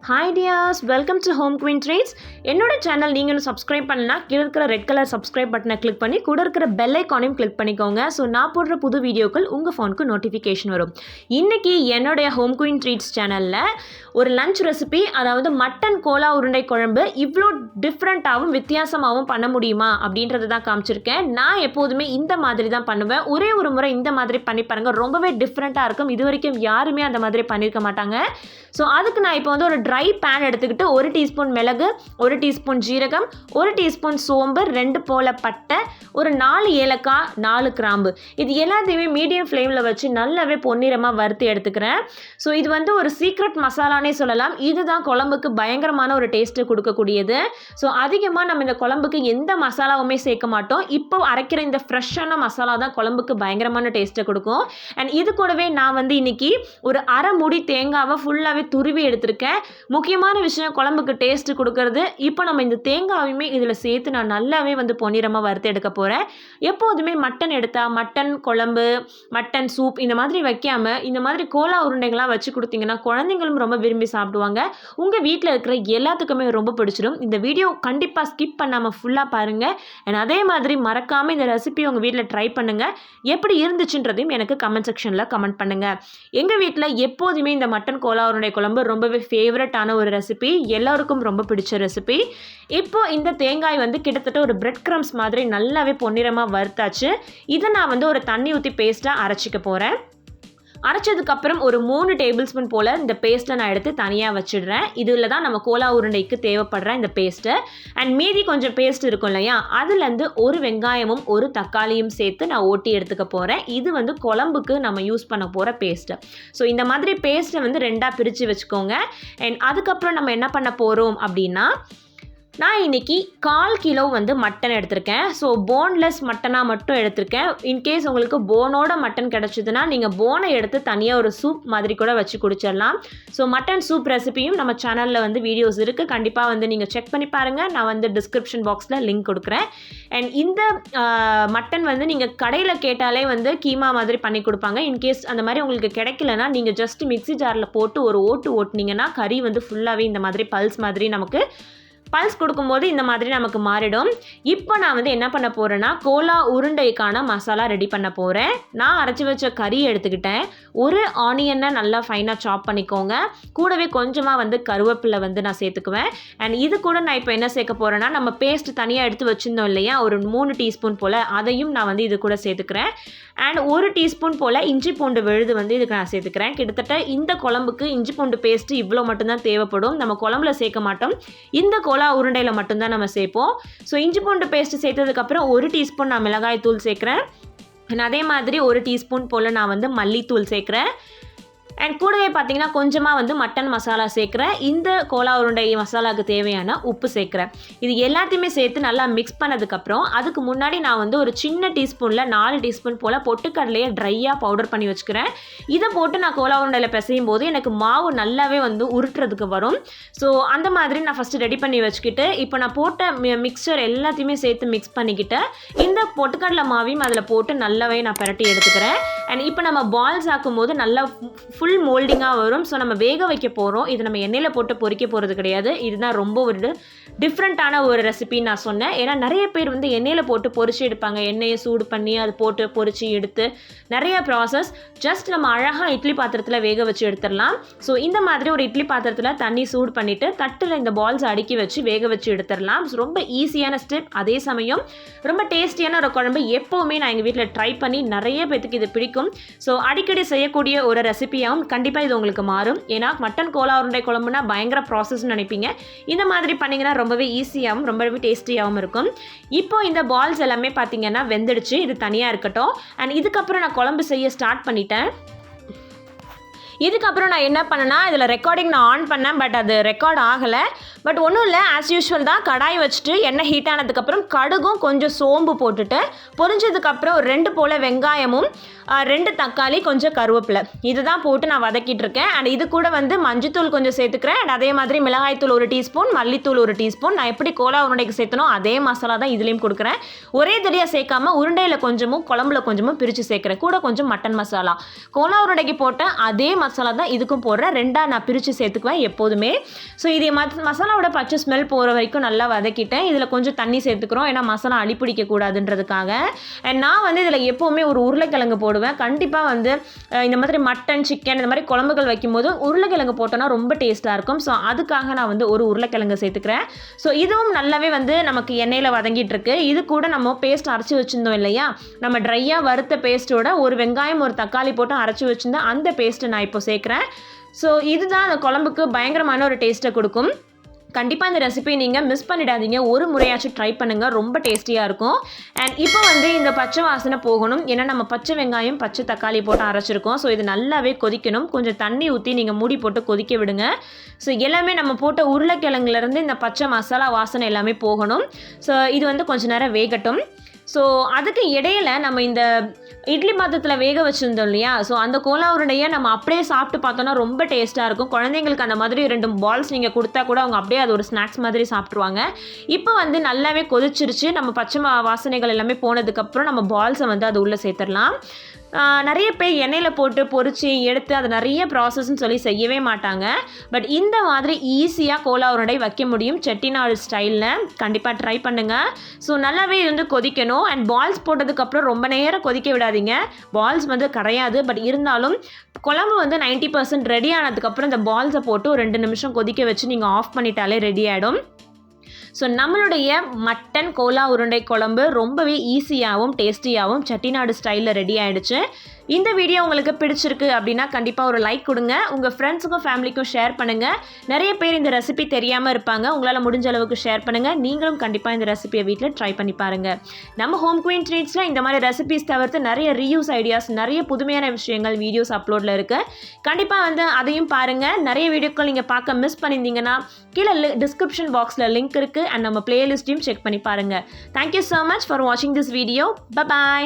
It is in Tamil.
Hi dears, welcome to Home Queen Treats. என்னோட சேனல் நீங்கள் இன்னும் சப்ஸ்கிரைப் பண்ணலனா கீழ இருக்கிற ரெட் கலர் சப்ஸ்கிரைப் பட்டனை கிளிக் பண்ணி கூட இருக்கிற பெல் ஐகானையும் கிளிக் பண்ணிக்கோங்க. ஸோ நான் போடுற புது வீடியோக்கள் உங்கள் ஃபோனுக்கு நோட்டிஃபிகேஷன் வரும். இன்றைக்கி என்னுடைய ஹோம் குயின் ட்ரீட்ஸ் சேனலில் ஒரு லஞ்ச் ரெசிபி, அதாவது மட்டன் கோலா உருண்டை குழம்பு இவ்வளோ டிஃப்ரெண்ட்டாகவும் வித்தியாசமாகவும் பண்ண முடியுமா அப்படின்றத தான் காமிச்சிருக்கேன். நான் எப்போதுமே இந்த மாதிரி தான் பண்ணுவேன். ஒரே ஒரு முறை இந்த மாதிரி பண்ணி பாருங்கள், ரொம்பவே டிஃப்ரெண்ட்டாக இருக்கும். இது வரைக்கும் யாருமே அந்த மாதிரி பண்ணியிருக்க மாட்டாங்க. ஸோ அதுக்கு நான் இப்போ வந்து ஒரு ட்ரை பேன் எடுத்துக்கிட்டு 1 டீஸ்பூன் மிளகு, 1 டீஸ்பூன் ஜீரகம், 1 டீஸ்பூன் சோம்பு, 2 போல பட்டை, ஒரு 4 ஏலக்காய், 4 கிராம்பு, இது எல்லாத்தையுமே மீடியம் ஃப்ளேமில் வச்சு நல்லாவே பொன்னிறமாக வறுத்து எடுத்துக்கிறேன். ஸோ இது வந்து ஒரு சீக்ரெட் மசாலானே சொல்லலாம். இதுதான் குழம்புக்கு பயங்கரமான ஒரு டேஸ்ட்டு கொடுக்கக்கூடியது. ஸோ அதிகமாக நம்ம இந்த குழம்புக்கு எந்த மசாலாவுமே சேர்க்க மாட்டோம். இப்போ அரைக்கிற இந்த ஃப்ரெஷ்ஷான மசாலா தான் குழம்புக்கு பயங்கரமான டேஸ்ட்டை கொடுக்கும். அண்ட் இது கூடவே நான் வந்து இன்றைக்கி ஒரு அரை மூடி தேங்காவை ஃபுல்லாகவே துருவி எடுத்திருக்கேன். முக்கியமான விஷயம், குழம்புக்கு டேஸ்ட்டு கொடுக்கறது. இப்போ நம்ம இந்த தேங்காயுமே இதில் சேர்த்து நான் நல்லாவே வந்து பொன்னிறமாக வறுத்து எடுக்க போகிறேன். எப்போதுமே மட்டன் எடுத்தால் மட்டன் குழம்பு, மட்டன் சூப் இந்த மாதிரி வைக்காமல் இந்த மாதிரி கோலா உருண்டைகள்லாம் வச்சு கொடுத்தீங்கன்னா குழந்தைங்களும் ரொம்ப விரும்பி சாப்பிடுவாங்க. உங்கள் வீட்டில் இருக்கிற எல்லாத்துக்குமே ரொம்ப பிடிச்சிடும். இந்த வீடியோ கண்டிப்பாக ஸ்கிப் பண்ணாமல் ஃபுல்லாக பாருங்கள். அண்ட் அதே மாதிரி மறக்காமல் இந்த ரெசிபி உங்கள் வீட்டில் ட்ரை பண்ணுங்கள். எப்படி இருந்துச்சுன்றதையும் எனக்கு கமெண்ட் செக்ஷனில் கமெண்ட் பண்ணுங்கள். எங்கள் வீட்டில் எப்போதுமே இந்த மட்டன் கோலா உருண்டை குழம்பு ரொம்பவே ஃபேவரட்டான ஒரு ரெசிபி, எல்லாருக்கும் ரொம்ப பிடிச்ச ரெசிபி. இப்போ இந்த தேங்காய் வந்து கிட்டத்தட்ட ஒரு பிரெட் கிரம்ஸ் மாதிரி நல்லாவே பொன்னிறமாக வறுத்தாச்சு. இதை நான் வந்து ஒரு தண்ணி ஊற்றி பேஸ்ட்டாக அரைச்சிக்க போகிறேன். அரைச்சதுக்கப்புறம் ஒரு 3 டேபிள் ஸ்பூன் போல் இந்த பேஸ்ட்டை நான் எடுத்து தனியாக வச்சிடுறேன். இதில் தான் நம்ம கோலா உருண்டைக்கு தேவைப்படுற இந்த பேஸ்ட்டு. அண்ட் மீதி கொஞ்சம் பேஸ்ட் இருக்கும் இல்லையா, அதுலேருந்து ஒரு வெங்காயமும் ஒரு தக்காளியும் சேர்த்து நான் ஓட்டி எடுத்துக்க போகிறேன். இது வந்து குழம்புக்கு நம்ம யூஸ் பண்ண போகிற பேஸ்ட்டு. ஸோ இந்த மாதிரி பேஸ்ட்டை வந்து 2ஆக பிரித்து வச்சுக்கோங்க. அண்ட் அதுக்கப்புறம் நம்ம என்ன பண்ண போகிறோம் அப்படின்னா, நான் இன்றைக்கி 1/4 கிலோ வந்து மட்டன் எடுத்திருக்கேன். ஸோ போன்லெஸ் மட்டனாக மட்டும் எடுத்திருக்கேன். இன்கேஸ் உங்களுக்கு போனோட மட்டன் கிடச்சிதுன்னா நீங்கள் போனை எடுத்து தனியாக ஒரு சூப் மாதிரி கூட வச்சு குடிச்சிடலாம். ஸோ மட்டன் சூப் ரெசிபியும் நம்ம சேனலில் வந்து வீடியோஸ் இருக்குது, கண்டிப்பாக வந்து நீங்கள் செக் பண்ணி பாருங்கள். நான் வந்து டிஸ்கிரிப்ஷன் பாக்ஸில் லிங்க் கொடுக்குறேன். அண்ட் இந்த மட்டன் வந்து நீங்கள் கடையில் கேட்டாலே வந்து கீமா மாதிரி பண்ணி கொடுப்பாங்க. இன்கேஸ் அந்த மாதிரி உங்களுக்கு கிடைக்கலனா நீங்கள் ஜஸ்ட் மிக்ஸி ஜாரில் போட்டு ஒரு ஓட்டினீங்கன்னா கறி வந்து ஃபுல்லாகவே இந்த மாதிரி பல்ஸ் மாதிரி நமக்கு பல்ஸ் கொடுக்கும்போது இந்த மாதிரி நமக்கு மாறிடும். இப்போ நான் வந்து என்ன பண்ண போகிறேன்னா, கோலா உருண்டைக்கான மசாலா ரெடி பண்ண போகிறேன். நான் அரைச்சி வச்ச கறி எடுத்துக்கிட்டேன். ஒரு ஆனியனை நல்லா ஃபைனாக சாப் பண்ணிக்கோங்க. கூடவே கொஞ்சமாக வந்து கருவேப்பிலை வந்து நான் சேர்த்துக்குவேன். அண்ட் இது கூட நான் இப்போ என்ன சேர்க்க போகிறேன்னா, நம்ம பேஸ்ட் தனியாக எடுத்து வச்சுருந்தோம் இல்லையா, ஒரு 3 டீஸ்பூன் போல், அதையும் நான் வந்து இது கூட சேர்த்துக்கிறேன். அண்ட் 1 டீஸ்பூன் போல் இஞ்சி பூண்டு விழுது வந்து இதுக்கு நான் சேர்த்துக்கிறேன். கிட்டத்தட்ட இந்த குழம்புக்கு இஞ்சி பூண்டு பேஸ்ட்டு இவ்வளோ மட்டும்தான் தேவைப்படும். நம்ம குழம்புல சேர்க்க மாட்டோம், இந்த கோலா உருண்டையில் மட்டும்தான் நம்ம சேர்ப்போம். ஸோ இஞ்சி பூண்டு பேஸ்ட்டு சேர்த்ததுக்கப்புறம் 1 டீஸ்பூன் நான் மிளகாய் தூள் சேர்க்குறேன். அதே மாதிரி 1 டீஸ்பூன் போல் நான் வந்து மல்லித்தூள் சேர்க்குறேன். அண்ட் கூடவே பார்த்தீங்கன்னா கொஞ்சமாக வந்து மட்டன் மசாலா சேர்க்குறேன். இந்த கோலா உருண்டை மசாலாவுக்கு தேவையான உப்பு சேர்க்குறேன். இது எல்லாத்தையுமே சேர்த்து நல்லா மிக்ஸ் பண்ணதுக்கப்புறம் அதுக்கு முன்னாடி நான் வந்து ஒரு சின்ன டீஸ்பூனில் 4 டீஸ்பூன் போல் பொட்டுக்கடலையை ட்ரையாக பவுடர் பண்ணி வச்சுக்கிறேன். இதை போட்டு நான் கோலா உருண்டையில் பிசையும் போது எனக்கு மாவு நல்லாவே வந்து உருட்டுறதுக்கு வரும். ஸோ அந்த மாதிரி நான் ஃபஸ்ட்டு ரெடி பண்ணி வச்சுக்கிட்டு இப்போ நான் போட்ட மிக்சர் எல்லாத்தையுமே சேர்த்து மிக்ஸ் பண்ணிக்கிட்டு இந்த பொட்டுக்கடலை மாவையும் அதில் போட்டு நல்லாவே நான் பரட்டி எடுத்துக்கிறேன். அண்ட் இப்போ நம்ம பால்ஸ் ஆக்கும்போது நல்லா ஃபுல் மோல்டிங்காக வரும். ஸோ நம்ம வேக வைக்க போகிறோம். இது நம்ம எண்ணெயில் போட்டு பொரிக்க போகிறது கிடையாது. இதுதான் ரொம்ப ஒரு டிஃப்ரெண்ட்டான ஒரு ரெசிபின்னு நான் சொன்னேன். ஏன்னா நிறைய பேர் வந்து எண்ணெயில் போட்டு பொரிச்சு எடுப்பாங்க. எண்ணெயை சூடு பண்ணி அது போட்டு பொரிச்சு எடுத்து நிறைய ப்ராசஸ். ஜஸ்ட் நம்ம அழகாக இட்லி பாத்திரத்தில் வேக வச்சு எடுத்துடலாம். ஸோ இந்த மாதிரி ஒரு இட்லி பாத்திரத்தில் தண்ணி சூடு பண்ணிவிட்டு தட்டில் இந்த பால்ஸ் அடுக்கி வச்சு வேக வச்சு எடுத்துடலாம். ஸோ ரொம்ப ஈஸியான ஸ்டெப், அதே சமயம் ரொம்ப டேஸ்டியான ஒரு குழம்பு. எப்போவுமே நான் எங்கள் வீட்டில் ட்ரை பண்ணி நிறைய பேத்துக்கு இது பிடிக்கும். ஸோ அடிக்கடி செய்யக்கூடிய ஒரு ரெசிபியாகவும் கண்டிப்பாக இது உங்களுக்கு மாறும். ஏன்னா மட்டன் கோலா உருண்டை குழம்புனா பயங்கர ப்ராசஸ்ன்னு நினைப்பீங்க. இந்த மாதிரி பண்ணிங்கன்னா ரொம்பவே ஈஸியாகவும் ரொம்பவே டேஸ்டியாகவும் இருக்கும். இப்போ இந்த பால்ஸ் எல்லாமே பார்த்தீங்கன்னா வெந்துடுச்சு. இது தனியாக இருக்கட்டும். அண்ட் இதுக்கப்புறம் நான் குழம்பு செய்ய ஸ்டார்ட் பண்ணிட்டேன். இதுக்கப்புறம் நான் என்ன பண்ணேன்னா, இதில் ரெக்கார்டிங் நான் ஆன் பண்ணேன், பட் அது ரெக்கார்ட் ஆகலை. பட் ஒன்றும் இல்லை, ஆஸ் யூஷுவல் தான். கடாய் வச்சுட்டு எண்ணெய் ஹீட் ஆனதுக்கப்புறம் கடுகும் கொஞ்சம் சோம்பு போட்டுட்டு பொரிஞ்சதுக்கப்புறம் 2 போல் வெங்காயமும் 2 தக்காளி கொஞ்சம் கருவேப்பிலை இதுதான் போட்டு நான் வதக்கிட்டு இருக்கேன். அண்ட் இது கூட வந்து மஞ்சத்தூள் கொஞ்சம் சேர்த்துக்கிறேன். அண்ட் அதே மாதிரி மிளகாய்த்தூள் 1 டீஸ்பூன், மல்லித்தூள் 1 டீஸ்பூன். நான் எப்படி கோலா உருண்டைக்கு சேர்த்தனோ அதே மசாலா தான் இதுலேயும் கொடுக்குறேன். ஒரே தடியாக சேர்க்காம உருண்டையில் கொஞ்சமும் குழம்புல கொஞ்சமும் பிரித்து சேர்க்குறேன். கூட கொஞ்சம் மட்டன் மசாலா, கோலா உருண்டைக்கு போட்ட அதே மசாலா தான் இதுக்கும் போடுறேன். 2ஆக நான் பிரித்து சேர்த்துக்குவேன் எப்போதுமே. ஸோ இது மசாலாவோட பச்சை ஸ்மெல் போகிற வரைக்கும் நல்லா வதக்கிட்டேன். இதில் கொஞ்சம் தண்ணி சேர்த்துக்கிறோம், ஏன்னா மசாலா அடிப்பிடிக்கக்கூடாதுன்றதுக்காக. அண்ட் நான் வந்து இதில் எப்போவுமே ஒரு உருளைக்கிழங்கு போடுவேன். கண்டிப்பாக வந்து இந்த மாதிரி மட்டன், சிக்கன் இந்த மாதிரி குழம்புகள் வைக்கும்போது உருளைக்கிழங்கு போட்டோன்னா ரொம்ப டேஸ்ட்டாக இருக்கும். ஸோ அதுக்காக நான் வந்து ஒரு உருளைக்கிழங்கு சேர்த்துக்கிறேன். ஸோ இதுவும் நல்லாவே வந்து நமக்கு எண்ணெயில் வதங்கிட்டு இருக்கு. இது கூட நம்ம பேஸ்ட் அரைச்சி வச்சுருந்தோம் இல்லையா, நம்ம ட்ரையாக வறுத்த பேஸ்ட்டோட ஒரு வெங்காயம் ஒரு தக்காளி போட்டு அரைச்சி வச்சுருந்தேன். அந்த பேஸ்ட்டை நான் இப்போ சேர்க்குறேன். ஸோ இதுதான் அந்த குழம்புக்கு பயங்கரமான ஒரு டேஸ்ட்டை கொடுக்கும். கண்டிப்பாக இந்த ரெசிபி நீங்கள் மிஸ் பண்ணிடாதீங்க, ஒரு முறையாச்சும் ட்ரை பண்ணுங்கள், ரொம்ப டேஸ்டியாக இருக்கும். அண்ட் இப்போ வந்து இந்த பச்சை வாசனை போகணும், ஏன்னா நம்ம பச்சை வெங்காயம் பச்சை தக்காளி போட்டு அரைச்சிருக்கோம். ஸோ இது நல்லாவே கொதிக்கணும். கொஞ்சம் தண்ணி ஊற்றி நீங்கள் மூடி போட்டு கொதிக்க விடுங்க. ஸோ எல்லாமே நம்ம போட்ட உருளைக்கிழங்குலேருந்து இந்த பச்சை மசாலா வாசனை எல்லாமே போகணும். ஸோ இது வந்து கொஞ்சம் நேரம் வேகட்டும். ஸோ அதுக்கு இடையில நம்ம இந்த இட்லி பாத்திரத்தில் வேக வச்சுருந்தோம் இல்லையா, ஸோ அந்த கோலா உருண்டையை நம்ம அப்படியே சாப்பிட்டு பார்த்தோன்னா ரொம்ப டேஸ்ட்டாக இருக்கும். குழந்தைங்களுக்கு அந்த மாதிரி 2 பால்ஸ் நீங்கள் கொடுத்தா கூட அவங்க அப்படியே அது ஒரு ஸ்நாக்ஸ் மாதிரி சாப்பிட்ருவாங்க. இப்போ வந்து நல்லாவே கொதிச்சிருச்சு. நம்ம பச்சை வாசனைகள் எல்லாமே போனதுக்கப்புறம் நம்ம பால்ஸை வந்து அது உள்ளே சேர்த்துடலாம். நிறைய பேர் எண்ணெயில் போட்டு பொரிச்சு எடுத்து அது நிறைய ப்ராசஸ்ன்னு சொல்லி செய்யவே மாட்டாங்க. பட் இந்த மாதிரி ஈஸியாக கோலா உருண்டை வைக்க முடியும் செட்டிநாடு ஸ்டைலில். கண்டிப்பாக ட்ரை பண்ணுங்கள். ஸோ நல்லாவே வந்து கொதிக்கணும். அண்ட் பால்ஸ் போட்டதுக்கப்புறம் ரொம்ப நேரம் கொதிக்க விடாதீங்க. பால்ஸ் வந்து கரையாது. பட் இருந்தாலும் குழம்பு வந்து 90% ரெடி ஆனதுக்கப்புறம் இந்த பால்ஸை போட்டு ஒரு 2 நிமிஷம் கொதிக்க வச்சு நீங்கள் ஆஃப் பண்ணிட்டாலே ரெடி ஆகிடும். ஸோ நம்மளுடைய மட்டன் கோலா உருண்டை குழம்பு ரொம்பவே ஈஸியாகவும் டேஸ்டியாகவும் செட்டிநாடு ஸ்டைலில் ரெடி ஆகிடுச்சு. இந்த வீடியோ உங்களுக்கு பிடிச்சிருக்கு அப்படின்னா கண்டிப்பாக ஒரு லைக் கொடுங்க. உங்கள் ஃப்ரெண்ட்ஸுக்கும் ஃபேமிலிக்கும் ஷேர் பண்ணுங்கள். நிறைய பேர் இந்த ரெசிபி தெரியாமல் இருப்பாங்க, உங்களால் முடிஞ்ச அளவுக்கு ஷேர் பண்ணுங்கள். நீங்களும் கண்டிப்பாக இந்த ரெசிபியை வீட்டில் ட்ரை பண்ணி பாருங்கள். நம்ம ஹோம் குயின் ட்ரீட்ஸில் இந்த மாதிரி ரெசிபிஸ் தவிர்த்து நிறைய ரீயூஸ் ஐடியாஸ், நிறைய புதுமையான விஷயங்கள் வீடியோஸ் அப்லோடில் இருக்குது. கண்டிப்பாக வந்து அதையும் பாருங்கள். நிறைய வீடியோக்கள் நீங்கள் பார்க்க மிஸ் பண்ணியிருந்தீங்கன்னா கீழே டிஸ்கிரிப்ஷன் பாக்ஸில் லிங்க் இருக்குது. அண்ட் நம்ம பிளேலிஸ்ட்டையும் செக் பண்ணி பாருங்கள். தேங்க்யூ ஸோ மச் ஃபார் வாட்சிங் திஸ் வீடியோ. பை.